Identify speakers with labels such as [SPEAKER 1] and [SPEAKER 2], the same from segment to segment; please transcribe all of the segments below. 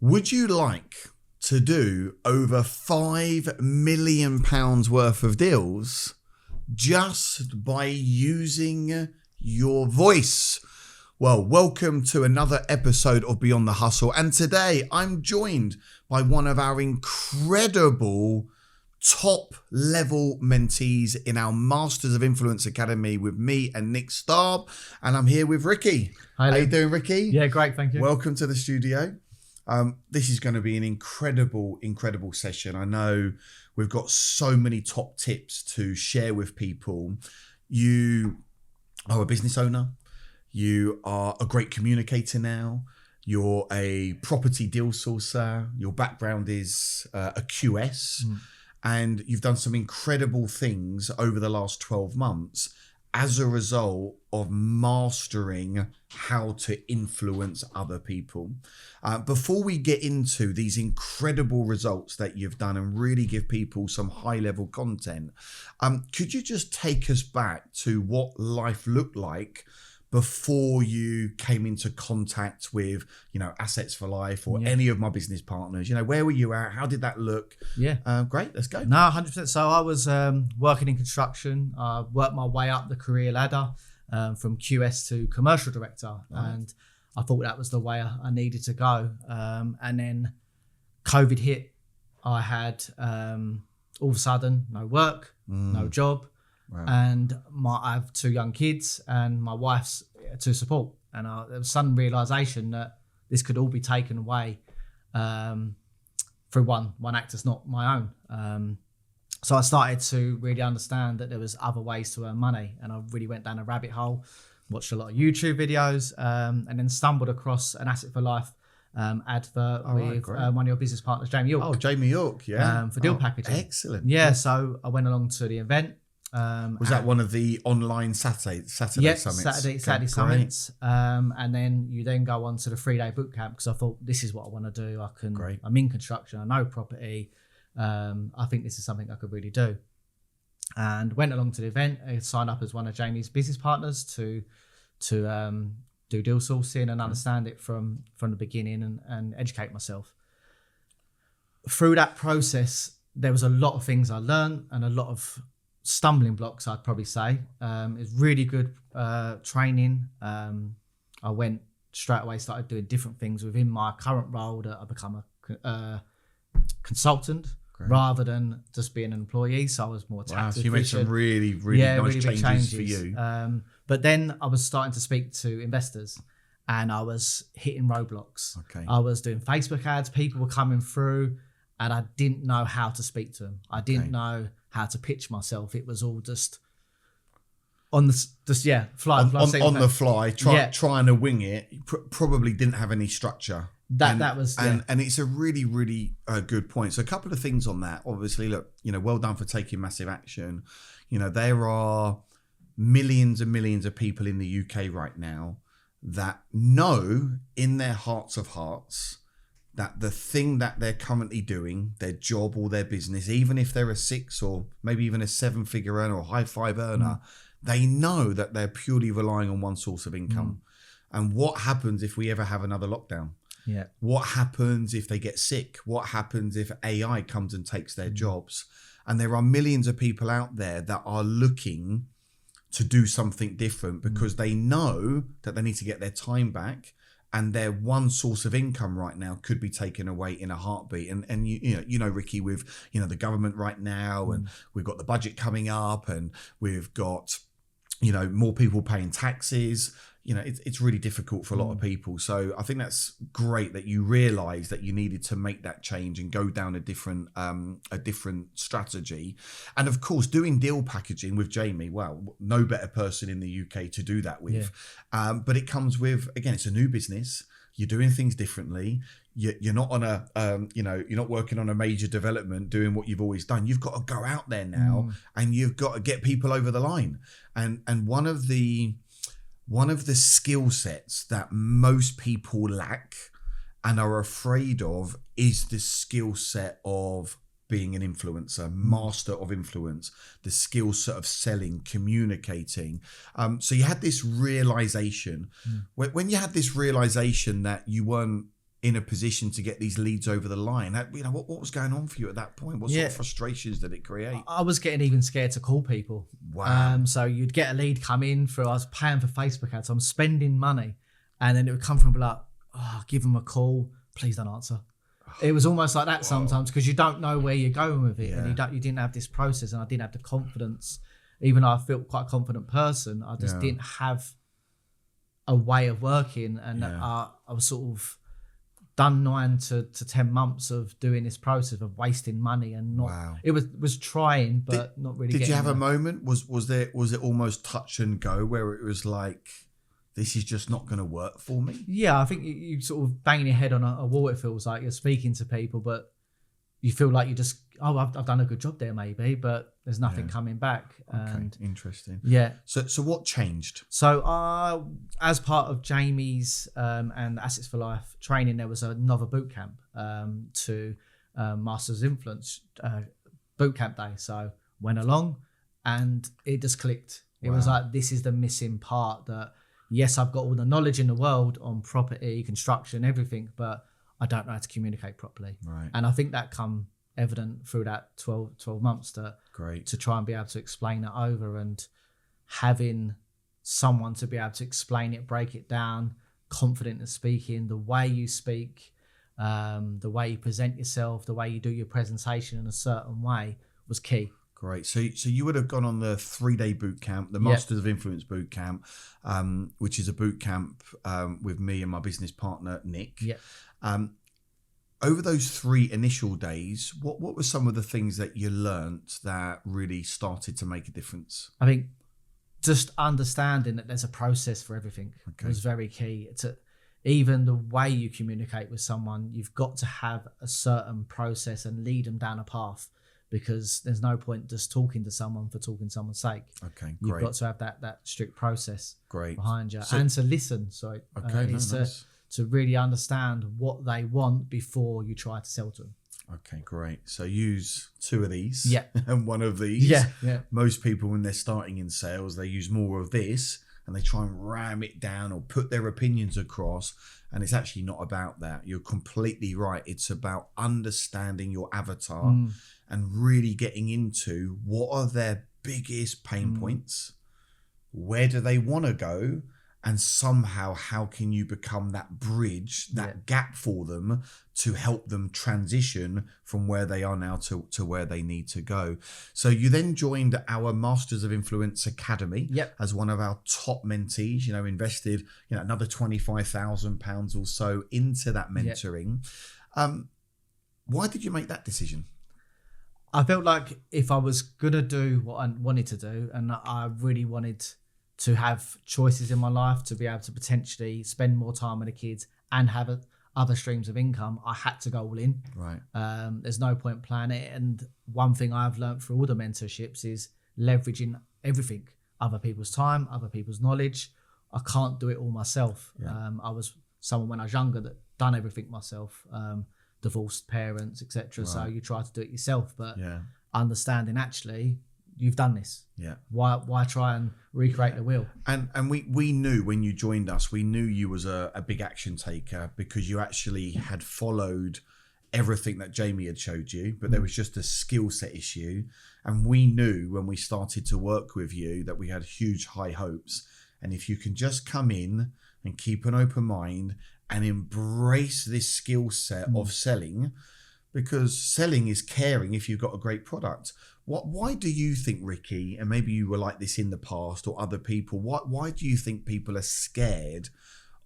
[SPEAKER 1] Would you like to do over £5 million worth of deals just by using your voice? Well, welcome to another episode of Beyond the Hustle. And today I'm joined by one of our incredible top level mentees in our Masters of Influence Academy with me and Nick Starb. And I'm here with Ricky.
[SPEAKER 2] Hi,
[SPEAKER 1] How you doing, Ricky?
[SPEAKER 2] Yeah, great. Thank you.
[SPEAKER 1] Welcome to the studio. This is going to be an incredible session. I know we've got so many top tips to share with people. You are a business owner. You are a great communicator now. You're a property deal sourcer. Your background is a QS. And you've done some incredible things over the last 12 months as a result of mastering how to influence other people. Before we get into these incredible results that you've done and really give people some high-level content, could you just take us back to what life looked like before you came into contact with, Assets for Life or any of my business partners? Where were you at? How did that look?
[SPEAKER 2] Yeah.
[SPEAKER 1] Great. Let's go.
[SPEAKER 2] No, 100%. So I was working in construction. I worked my way up the career ladder from QS to commercial director. Right. And I thought that was the way I needed to go. And then COVID hit. I had all of a sudden no work, no job. Wow. And I have two young kids and my wife's to support. And there was some realisation that this could all be taken away through one act that's not my own. So I started to really understand that there was other ways to earn money. And I really went down a rabbit hole, watched a lot of YouTube videos, and then stumbled across an Asset for Life advert with one of your business partners, Jamie York.
[SPEAKER 1] Oh, Jamie York, yeah.
[SPEAKER 2] For deal packaging.
[SPEAKER 1] Excellent.
[SPEAKER 2] Yeah, so I went along to the event.
[SPEAKER 1] Was that one of the online Saturday summits?
[SPEAKER 2] Saturday summits. And then you then go on to the 3-day boot camp because I thought this is what I want to do. I'm in construction. I know property. I think this is something I could really do. And went along to the event. I signed up as one of Jamie's business partners to do deal sourcing and understand it from the beginning and educate myself. Through that process, there was a lot of things I learned and a lot of stumbling blocks, I'd probably say. It's really good training. I went straight away, started doing different things within my current role that I become a consultant rather than just being an employee. So I was more tax efficient. So you
[SPEAKER 1] made some really nice changes for you.
[SPEAKER 2] But then I was starting to speak to investors and I was hitting roadblocks. Okay. I was doing Facebook ads. People were coming through and I didn't know how to speak to them. I didn't know how to pitch myself. It was all just on the fly
[SPEAKER 1] on the fly, trying to wing it. Probably didn't have any structure. And it's a really good point. So a couple of things on that. Obviously, look, well done for taking massive action. There are millions and millions of people in the UK right now that know in their hearts of hearts that the thing that they're currently doing, their job or their business, even if they're a 6 or maybe even a 7-figure earner or high 5 earner, they know that they're purely relying on one source of income. And what happens if we ever have another lockdown? Yeah. What happens if they get sick? What happens if AI comes and takes their jobs? And there are millions of people out there that are looking to do something different because they know that they need to get their time back. And their one source of income right now could be taken away in a heartbeat. And Ricky, with the government right now, and we've got the budget coming up, and we've got more people paying taxes. It's really difficult for a lot of people. So I think that's great that you realised that you needed to make that change and go down a different strategy. And of course, doing deal packaging with Jamie, well, no better person in the UK to do that with. Yeah. But it comes with, again, it's a new business. You're doing things differently. You're not on you're not working on a major development doing what you've always done. You've got to go out there now and you've got to get people over the line. And one of the skill sets that most people lack and are afraid of is the skill set of being an influencer, master of influence, the skill set of selling, communicating. So you had this realization. When you had this realization that you weren't in a position to get these leads over the line? What was going on for you at that point? What sort of frustrations did it create?
[SPEAKER 2] I was getting even scared to call people.
[SPEAKER 1] Wow.
[SPEAKER 2] So you'd get a lead come in I was paying for Facebook ads. I'm spending money. And then it would come from like, give them a call. Please don't answer. It was almost like that sometimes because you don't know where you're going with it. And you didn't have this process, and I didn't have the confidence. Even though I felt quite a confident person, I just didn't have a way of working. And I was sort of done 9 to 10 months of doing this process of wasting money and not. It was trying, but not really.
[SPEAKER 1] Did you have a moment? Was it almost touch and go where it was like, this is just not going to work for me?
[SPEAKER 2] Yeah, I think you sort of banging your head on a wall. It feels like you're speaking to people, but you feel like you just, I've done a good job there maybe, but there's nothing coming back.
[SPEAKER 1] Okay, interesting.
[SPEAKER 2] Yeah.
[SPEAKER 1] So what changed?
[SPEAKER 2] So as part of Jamie's and Assets for Life training, there was another boot camp to Masters of Influence boot camp day. So went along and it just clicked. It was like, this is the missing part that, yes, I've got all the knowledge in the world on property, construction, everything, but I don't know how to communicate properly.
[SPEAKER 1] Right.
[SPEAKER 2] And I think that come evident through that 12 months to try and be able to explain it over, and having someone to be able to explain it, break it down, confident in speaking, the way you speak, the way you present yourself, the way you do your presentation in a certain way was key.
[SPEAKER 1] Great. So you would have gone on the 3-day boot camp, the Masters of Influence boot camp, which is a boot camp with me and my business partner, Nick.
[SPEAKER 2] Yeah.
[SPEAKER 1] Over those 3 initial days, what were some of the things that you learnt that really started to make a difference?
[SPEAKER 2] I think just understanding that there's a process for everything was very key. Even the way you communicate with someone, you've got to have a certain process and lead them down a path. Because there's no point just talking to someone for talking someone's sake.
[SPEAKER 1] Okay, great.
[SPEAKER 2] You've got to have that strict process behind you.
[SPEAKER 1] So,
[SPEAKER 2] and to listen,
[SPEAKER 1] nice.
[SPEAKER 2] To really understand what they want before you try to sell to them.
[SPEAKER 1] Okay, great. So use 2 of these and 1 of these.
[SPEAKER 2] Yeah.
[SPEAKER 1] Most people, when they're starting in sales, they use more of this and they try and ram it down or put their opinions across. And it's actually not about that. You're completely right. It's about understanding your avatar and really getting into what are their biggest pain points, where do they want to go, and somehow how can you become that bridge, that gap for them to help them transition from where they are now to where they need to go. So you then joined our Masters of Influence Academy as one of our top mentees, invested another £25,000 or so into that mentoring. Why did you make that decision?
[SPEAKER 2] I felt like if I was going to do what I wanted to do, and I really wanted to have choices in my life to be able to potentially spend more time with the kids and have other streams of income, I had to go all in.
[SPEAKER 1] Right.
[SPEAKER 2] There's no point planning it. And one thing I've learned through all the mentorships is leveraging everything, other people's time, other people's knowledge. I can't do it all myself. I was someone when I was younger that done everything myself. Divorced parents, etc. So you try to do it yourself, but understanding actually you've done this. Why try and recreate the wheel?
[SPEAKER 1] And we knew when you joined us, we knew you was a big action taker because you actually had followed everything that Jamie had showed you, but there was just a skill set issue. And we knew when we started to work with you that we had huge high hopes. And if you can just come in and keep an open mind and embrace this skill set of selling, because selling is caring if you've got a great product. Why do you think, Ricky, and maybe you were like this in the past or other people, why do you think people are scared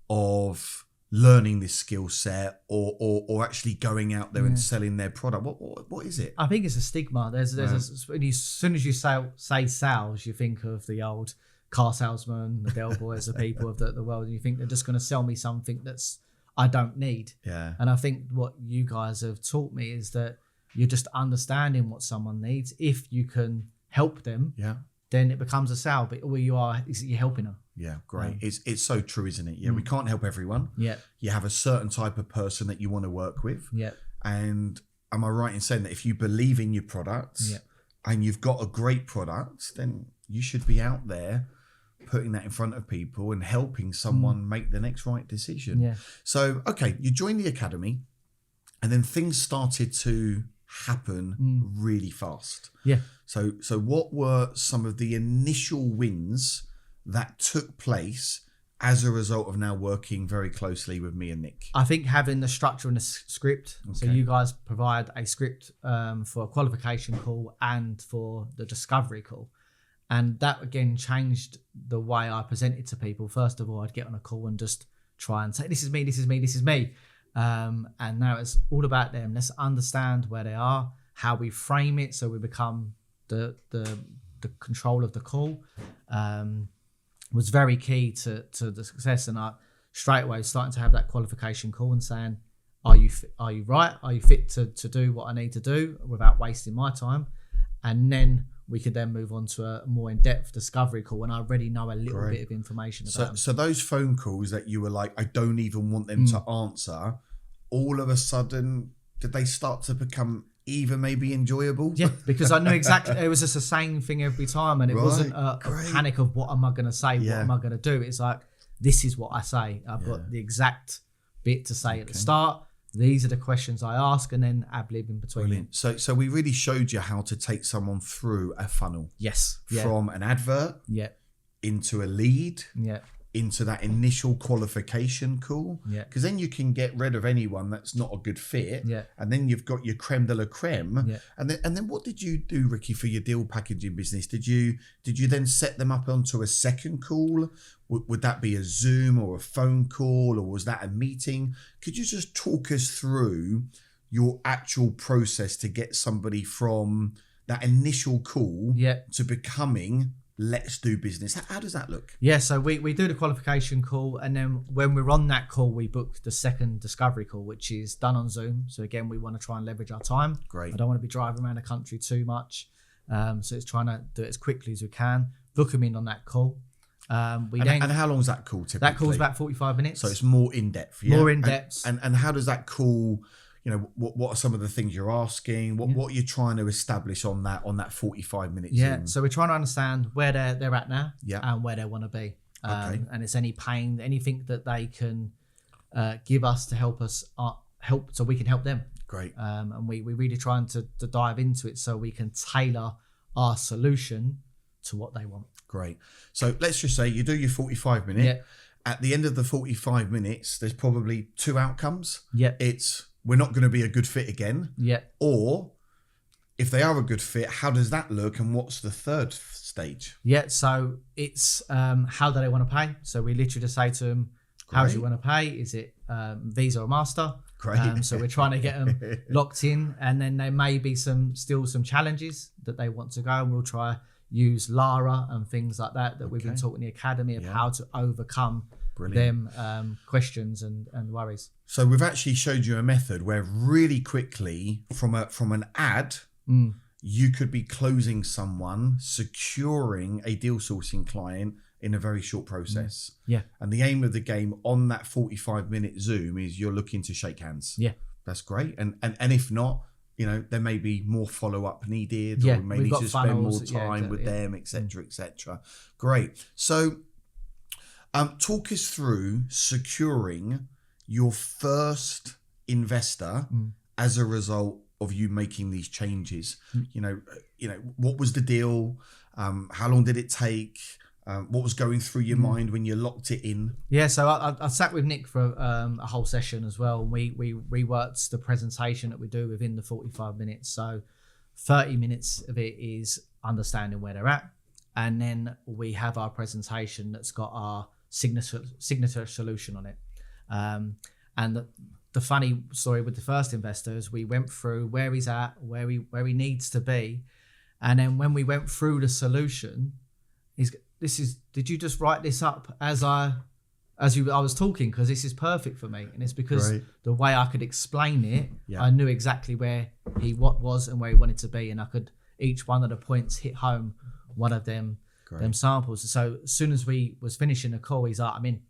[SPEAKER 1] of learning this skill set or actually going out there and selling their product? What is it?
[SPEAKER 2] I think it's a stigma. There's as soon as you say sales, you think of the old car salesman, the bellboys, the people of the world, and you think they're just going to sell me something that's I don't need. And I think what you guys have taught me is that you're just understanding what someone needs. If you can help them, then it becomes a sale. But all you are is you're helping them.
[SPEAKER 1] Yeah, great. It's so true, isn't it? We can't help everyone. You have a certain type of person that you want to work with. And am I right in saying that if you believe in your products and you've got a great product, then you should be out there putting that in front of people and helping someone make the next right decision.
[SPEAKER 2] Yeah.
[SPEAKER 1] So, okay, you joined the academy and then things started to happen really fast.
[SPEAKER 2] Yeah.
[SPEAKER 1] So what were some of the initial wins that took place as a result of now working very closely with me and Nick?
[SPEAKER 2] I think having the structure and the script. Okay. So you guys provide a script for a qualification call and for the discovery call. And that, again, changed the way I presented to people. First of all, I'd get on a call and just try and say, this is me, this is me, this is me. And now it's all about them. Let's understand where they are, how we frame it so we become the control of the call. Was very key to the success. And I straight away starting to have that qualification call and saying, are you right? Are you fit to do what I need to do without wasting my time? And then we could then move on to a more in-depth discovery call when I already know a little bit of information about them.
[SPEAKER 1] So those phone calls that you were like, I don't even want them to answer, all of a sudden, did they start to become even maybe enjoyable?
[SPEAKER 2] Yeah, because I knew exactly, it was just the same thing every time, and it wasn't a panic of what am I going to say, what am I going to do? It's like, this is what I say. I've got the exact bit to say at the start. These are the questions I ask, and then ad-lib in between.
[SPEAKER 1] Brilliant. So we really showed you how to take someone through a funnel.
[SPEAKER 2] Yes.
[SPEAKER 1] From an advert into a lead, into that initial qualification call. Because then you can get rid of anyone that's not a good fit. And then you've got your creme de la creme. And then what did you do, Ricky, for your deal packaging business? Did you then set them up onto a second call? Would that be a Zoom or a phone call, or was that a meeting? Could you just talk us through your actual process to get somebody from that initial call to becoming let's do business? How does that look?
[SPEAKER 2] Yeah, so we do the qualification call, and then when we're on that call, we book the second discovery call, which is done on Zoom. So again, we want to try and leverage our time.
[SPEAKER 1] Great.
[SPEAKER 2] I don't want to be driving around the country too much. So it's trying to do it as quickly as we can. Book them in on that call.
[SPEAKER 1] And how long is that call typically?
[SPEAKER 2] That call's about 45 minutes.
[SPEAKER 1] So it's more in-depth.
[SPEAKER 2] More in-depth.
[SPEAKER 1] And how does that call, what are some of the things you're asking? What are you trying to establish on that 45 minutes?
[SPEAKER 2] So we're trying to understand where they're at now and where they want to be. And it's any pain, anything that they can give us to help us so we can help them.
[SPEAKER 1] Great.
[SPEAKER 2] And we're really trying to dive into it so we can tailor our solution to what they want.
[SPEAKER 1] Great. So let's just say you do your 45 minute. At the end of the 45 minutes, there's probably two outcomes. It's we're not going to be a good fit again. Or if they are a good fit, how does that look? And what's the third stage?
[SPEAKER 2] So it's how do they want to pay? So we literally just say to them, how do you want to pay? Is it Visa or Master?
[SPEAKER 1] Great.
[SPEAKER 2] So we're trying to get them locked in, and then there may be still some challenges that they want to go, and we'll try use Lara and things like that we've been taught in the academy of how to overcome them questions and worries.
[SPEAKER 1] So we've actually showed you a method where really quickly from an ad, you could be closing someone, securing a deal sourcing client in a very short process. And the aim of the game on that 45-minute Zoom is you're looking to shake hands. That's great. And if not, there may be more follow-up needed, or may need to spend more time with them, etc., etc. Great. So talk us through securing your first investor as a result of you making these changes. What was the deal? How long did it take? What was going through your mind when you locked it in?
[SPEAKER 2] So I sat with Nick for a whole session as well. We reworked the presentation that we do within the 45 minutes. So 30 minutes of it is understanding where they're at. And then we have our presentation that's got our signature solution on it. And the funny story with the first investor is we went through where he's at, where he needs to be. And then when we went through the solution, did you just write this up as I was talking? Because this is perfect for me. And it's because the way I could explain it, I knew exactly where he was and where he wanted to be. And I could, each one of the points hit home one of them samples. So as soon as we was finishing the call, he's like, I'm in.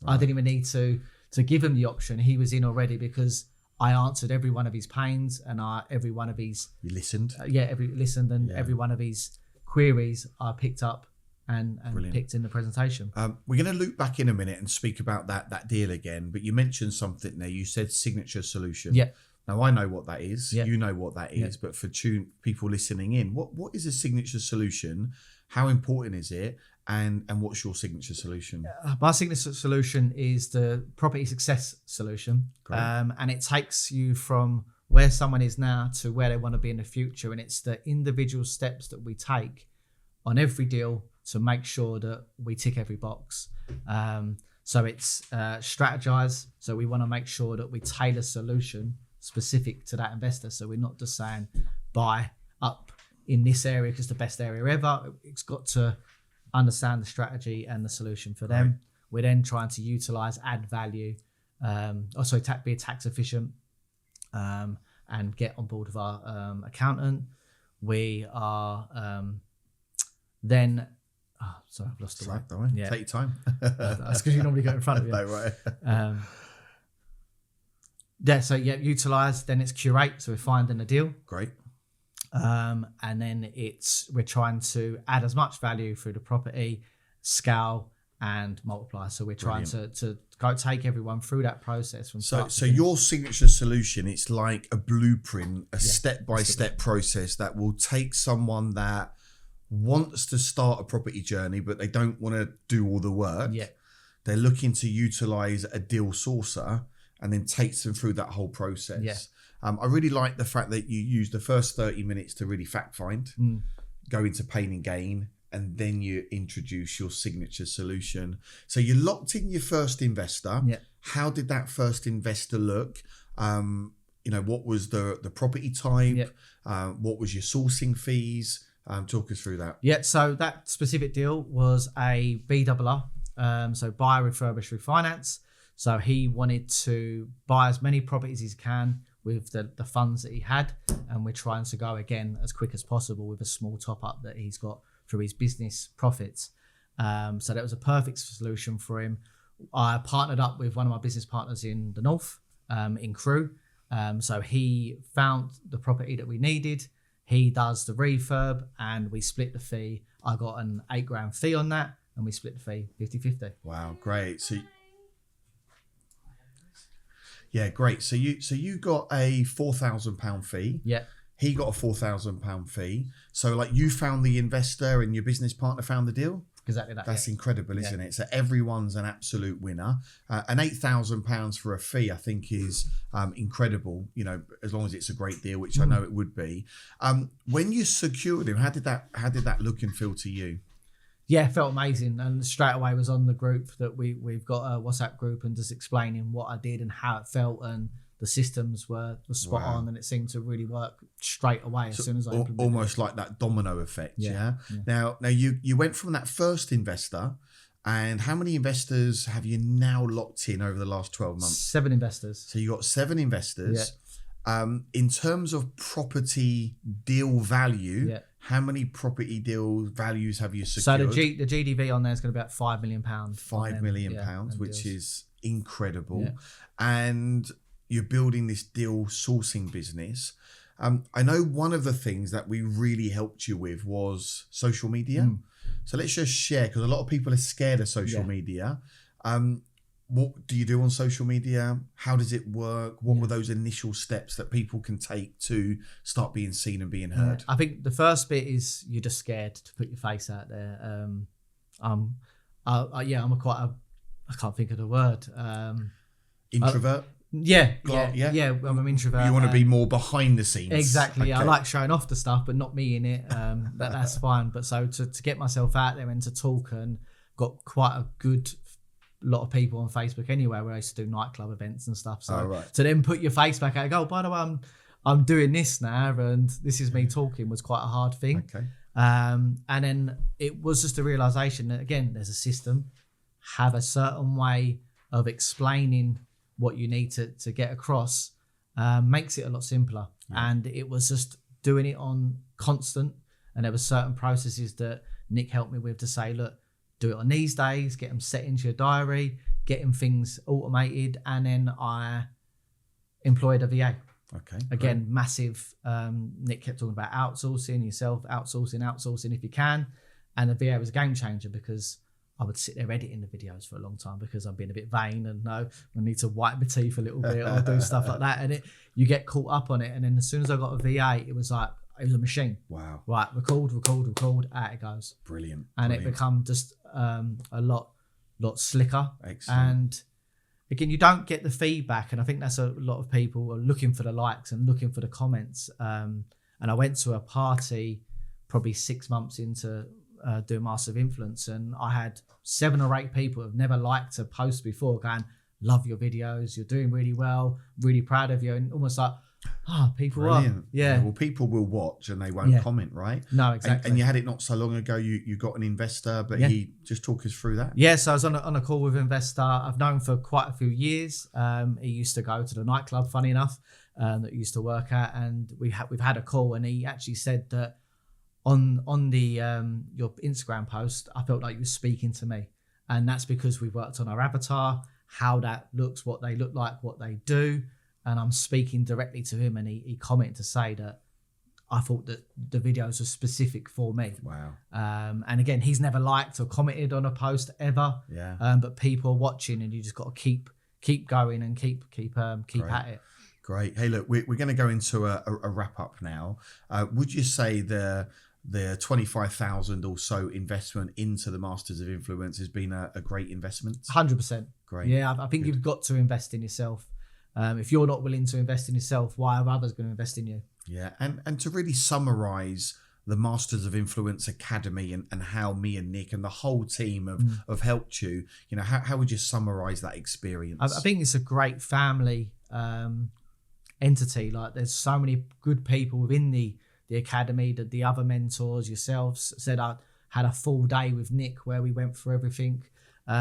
[SPEAKER 2] I didn't even need to give him the option. He was in already because I answered every one of his pains and every one of his...
[SPEAKER 1] You listened?
[SPEAKER 2] Every one of his queries I picked up and picked in the presentation.
[SPEAKER 1] We're going to loop back in a minute and speak about that deal again, but you mentioned something there. You said signature solution.
[SPEAKER 2] Yeah.
[SPEAKER 1] Now I know what that is.
[SPEAKER 2] Yeah.
[SPEAKER 1] You know what that is, but for people listening in, what is a signature solution? How important is it? And what's your signature solution?
[SPEAKER 2] My signature solution is the property success solution. And it takes you from where someone is now to where they want to be in the future. And it's the individual steps that we take on every deal to make sure that we tick every box. So it's strategize. So we want to make sure that we tailor solution specific to that investor. So we're not just saying buy up in this area because it's the best area ever. It's got to understand the strategy and the solution for them. Right. We're then trying to utilize, add value, be tax efficient, and get on board with our accountant. We are then. Oh, sorry, I've lost the way.
[SPEAKER 1] Don't worry. Yeah. Take your time.
[SPEAKER 2] That's because you normally go in front of you.
[SPEAKER 1] No, right.
[SPEAKER 2] Utilize. Then it's curate. So we're finding a deal.
[SPEAKER 1] Great.
[SPEAKER 2] And then we're trying to add as much value through the property, scale, and multiply. So we're trying to go take everyone through that process from start to finish.
[SPEAKER 1] Your signature solution, it's like a blueprint, a step-by-step process that will take someone that wants to start a property journey, but they don't want to do all the work.
[SPEAKER 2] Yeah.
[SPEAKER 1] They're looking to utilize a deal sourcer and then takes them through that whole process.
[SPEAKER 2] Yeah.
[SPEAKER 1] I really like the fact that you use the first 30 minutes to really fact find, go into pain and gain, and then you introduce your signature solution. So you locked in your first investor.
[SPEAKER 2] Yeah.
[SPEAKER 1] How did that first investor look? What was the property type? Yeah. What was your sourcing fees? Talk us through that.
[SPEAKER 2] Yeah, so that specific deal was a BRR, so buy, refurbish, refinance. So he wanted to buy as many properties as he can with the funds that he had, and we're trying to go again as quick as possible with a small top up that he's got through his business profits. So that was a perfect solution for him. I partnered up with one of my business partners in the north, in Crewe. So he found the property that we needed. He does the refurb and we split the fee. I got an $8,000 fee on that and we split the fee 50-50.
[SPEAKER 1] Wow, great. Yeah, great. So you got a £4,000 fee.
[SPEAKER 2] Yeah.
[SPEAKER 1] He got a £4,000 fee. So like you found the investor and your business partner found the deal?
[SPEAKER 2] Exactly that.
[SPEAKER 1] That's incredible, isn't it? So everyone's an absolute winner. And £8,000 for a fee, I think, is incredible. As long as it's a great deal, which I know it would be. When you secured him, how did that look and feel to you?
[SPEAKER 2] Yeah, it felt amazing, and straight away was on the group that we've got a WhatsApp group and just explaining what I did and how it felt, and the systems were spot on, and it seemed to really work straight away as soon as I implemented
[SPEAKER 1] almost like that domino effect. Yeah. Now you went from that first investor, and how many investors have you now locked in over the last 12 months?
[SPEAKER 2] 7 investors.
[SPEAKER 1] So you got 7 investors. Yeah. In terms of property deal value, how many property deal values have you secured?
[SPEAKER 2] So the GDV on there is going to be about £5 million.
[SPEAKER 1] £5 million, which is incredible. Yeah. And you're building this deal sourcing business. I know one of the things that we really helped you with was social media. So let's just share, because a lot of people are scared of social media. What do you do on social media? How does it work? What were those initial steps that people can take to start being seen and being heard?
[SPEAKER 2] I think the first bit is you're just scared to put your face out there. I'm I can't think of the word.
[SPEAKER 1] Introvert?
[SPEAKER 2] I'm an introvert.
[SPEAKER 1] You want to be more behind the scenes.
[SPEAKER 2] Exactly. Okay. I like showing off the stuff, but not me in it. That's fine. But so to get myself out there and to talk, and got quite a good lot of people on Facebook anyway, where I used to do nightclub events and stuff. So to then put your face back out and go, by the way, I'm doing this now, and this is me talking, was quite a hard thing.
[SPEAKER 1] Okay.
[SPEAKER 2] And then it was just a realization that, again, there's a system, have a certain way of explaining what you need to get across, makes it a lot simpler. And it was just doing it on constant, and there were certain processes that Nick helped me with to say, look, do it on these days, get them set into your diary, getting things automated, and then I employed a VA.
[SPEAKER 1] Okay.
[SPEAKER 2] Again, massive. Nick kept talking about outsourcing yourself, outsourcing if you can. And the VA was a game changer because I would sit there editing the videos for a long time because I'm being a bit vain and no, I need to wipe my teeth a little bit or do stuff like that. And you get caught up on it. And then as soon as I got a VA, it was like, it was a machine.
[SPEAKER 1] Wow.
[SPEAKER 2] Right, record, out it goes.
[SPEAKER 1] Brilliant.
[SPEAKER 2] And it become just a lot slicker.
[SPEAKER 1] Excellent.
[SPEAKER 2] And again, you don't get the feedback. And I think that's a lot of people are looking for the likes and looking for the comments. And I went to a party probably 6 months into doing Master of Influence, and I had 7 or 8 people who have never liked a post before going, love your videos, you're doing really well, really proud of you. And almost like, people
[SPEAKER 1] Brilliant.
[SPEAKER 2] are. Yeah.
[SPEAKER 1] Well, people will watch and they won't comment, right?
[SPEAKER 2] No, exactly.
[SPEAKER 1] And you had it not so long ago, you got an investor, but he just talk us through that.
[SPEAKER 2] Yeah, so I was on a call with an investor I've known for quite a few years. He used to go to the nightclub, funny enough, that he used to work at, and we've had a call, and he actually said that on the your Instagram post, I felt like you were speaking to me. And that's because we worked on our avatar, how that looks, what they look like, what they do. And I'm speaking directly to him, and he commented to say that I thought that the videos were specific for me.
[SPEAKER 1] Wow.
[SPEAKER 2] And again, he's never liked or commented on a post ever.
[SPEAKER 1] Yeah.
[SPEAKER 2] But people are watching, and you just got to keep going and keep at it.
[SPEAKER 1] Great. Hey, look, we're going to go into a wrap up now. Would you say the 25,000 or so investment into the Masters of Influence has been a great investment?
[SPEAKER 2] 100%.
[SPEAKER 1] Great.
[SPEAKER 2] Yeah, I think you've got to invest in yourself. If you're not willing to invest in yourself, why are others going to invest in you?
[SPEAKER 1] Yeah, and to really summarize the Masters of Influence Academy and how me and Nick and the whole team have helped you, how would you summarize that experience?
[SPEAKER 2] I think it's a great family entity. Like, there's so many good people within the academy, that the other mentors, yourselves, said I had a full day with Nick where we went through everything.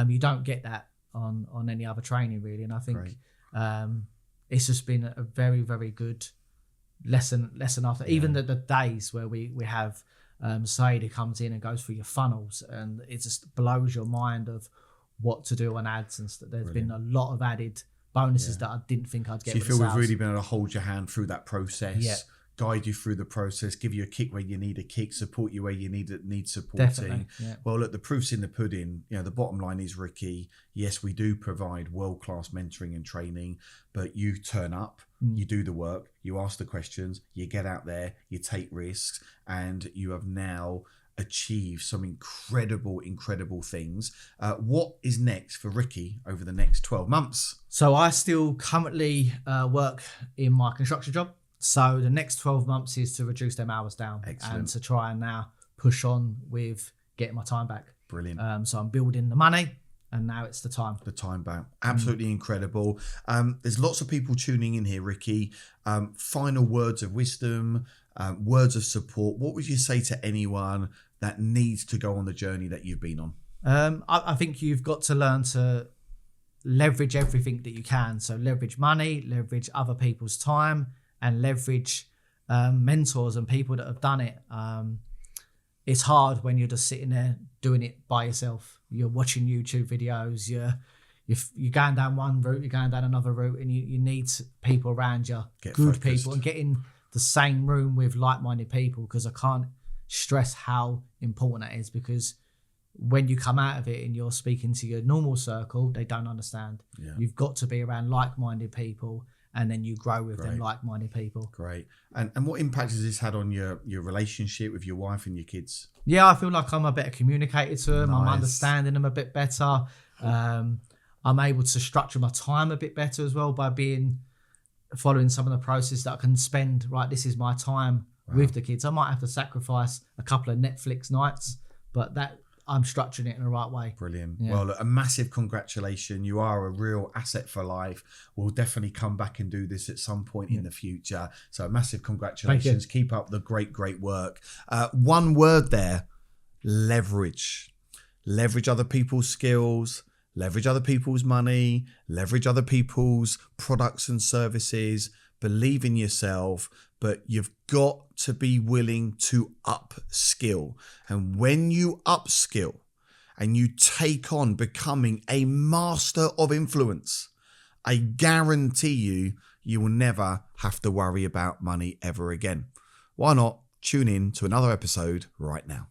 [SPEAKER 2] You don't get that on any other training, really. And I think it's just been a very, very good lesson after. Even the days where we have Saeed who comes in and goes through your funnels, and it just blows your mind of what to do on ads and stuff. There's been a lot of added bonuses that I didn't think I'd get.
[SPEAKER 1] So you feel we've really been able to hold your hand through that process, guide you through the process, give you a kick where you need a kick, support you where you need supporting.
[SPEAKER 2] Definitely, yeah.
[SPEAKER 1] Well, look, the proof's in the pudding. The bottom line is, Ricky, yes, we do provide world-class mentoring and training, but you turn up, you do the work, you ask the questions, you get out there, you take risks, and you have now achieved some incredible things. What is next for Ricky over the next 12 months?
[SPEAKER 2] So I still currently work in my construction job. So the next 12 months is to reduce them hours down.
[SPEAKER 1] Excellent.
[SPEAKER 2] And to try and now push on with getting my time back.
[SPEAKER 1] Brilliant.
[SPEAKER 2] So I'm building the money, and now it's the time.
[SPEAKER 1] The time back. Absolutely incredible. There's lots of people tuning in here, Ricky. Final words of wisdom, words of support. What would you say to anyone that needs to go on the journey that you've been on?
[SPEAKER 2] I think you've got to learn to leverage everything that you can. So leverage money, leverage other people's time, and leverage mentors and people that have done it. It's hard when you're just sitting there doing it by yourself. You're watching YouTube videos, you're going down one route, you're going down another route, and you need people around you, good people, and get in the same room with like-minded people, because I can't stress how important that is, because when you come out of it and you're speaking to your normal circle, they don't understand.
[SPEAKER 1] Yeah.
[SPEAKER 2] You've got to be around like-minded people, and then you grow with them like-minded people.
[SPEAKER 1] Great. And what impact has this had on your relationship with your wife and your kids?
[SPEAKER 2] Yeah, I feel like I'm a better communicator to them. Nice. I'm understanding them a bit better. I'm able to structure my time a bit better as well by following some of the process that I can spend. Right, this is my time with the kids. I might have to sacrifice a couple of Netflix nights, but that I'm structuring it in the right way.
[SPEAKER 1] Brilliant. Yeah. Well, look, a massive congratulations. You are a real asset for life. We'll definitely come back and do this at some point in the future. So a massive congratulations. Keep up the great work. One word there, leverage. Leverage other people's skills, leverage other people's money, leverage other people's products and services. Believe in yourself, but you've got to be willing to upskill. And when you upskill and you take on becoming a master of influence, I guarantee you will never have to worry about money ever again. Why not tune in to another episode right now?